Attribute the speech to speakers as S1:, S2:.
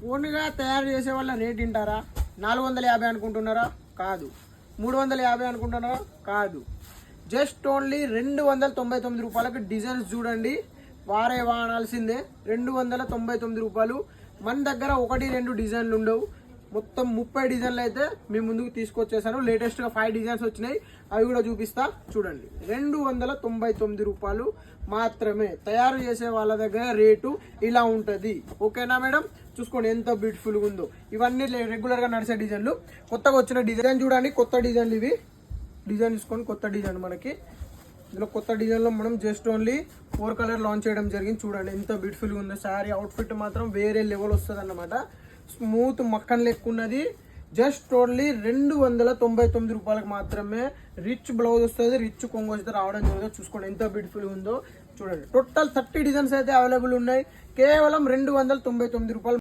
S1: ఓన్గా తయారు చేసే వాళ్ళ రేట్ వింటారా? 450 అనుకుంటున్నారా? కాదు. 350 అనుకుంటున్నారా? కాదు. జస్ట్ ఓన్లీ 299 రూపాయలకు డిజైన్స్ చూడండి, వారే వాడాల్సిందే. 299 రూపాయలు. మన దగ్గర 1-2 డిజైన్లు ఉండవు, మొత్తం 30 డిజైన్లు అయితే మీ ముందుకు తీసుకొచ్చేసాను. లేటెస్ట్గా 5 డిజైన్స్ వచ్చినాయి, అవి కూడా చూపిస్తా చూడండి. 299 రూపాయలు మాత్రమే. తయారు చేసే వాళ్ళ దగ్గర రేటు ఇలా ఉంటుంది. ఓకేనా మేడం? చూసుకోండి ఎంత బ్యూటిఫుల్గా ఉందో. ఇవన్నీ రెగ్యులర్గా నడిచే డిజైన్లు. కొత్తగా వచ్చిన డిజైన్ చూడండి, కొత్త డిజైన్లు ఇవి. డిజైన్ తీసుకోండి, కొత్త డిజైన్ మనకి. ఇందులో కొత్త డిజైన్లో మనం జస్ట్ ఓన్లీ 4 కలర్ లాంచ్ చేయడం జరిగింది. చూడండి ఎంత బ్యూటిఫుల్గా ఉందో. శారీ అవుట్ఫిట్ మాత్రం వేరే లెవెల్ వస్తుంది అన్నమాట. స్మూత్ మక్కన్ లెక్క ఉన్నది. జస్ట్ ఓన్లీ 299 రూపాయలకు మాత్రమే. రిచ్ బ్లౌజ్ వస్తుంది, రిచ్ కొంగు వస్తుంది, రావడం జరుగుతుంది. చూసుకోండి ఎంత బ్యూటిఫుల్గా ఉందో. చూడండి టోటల్ 30 డిజైన్స్ అయితే అవైలబుల్ ఉన్నాయి. కేవలం 299 రూపాయలు.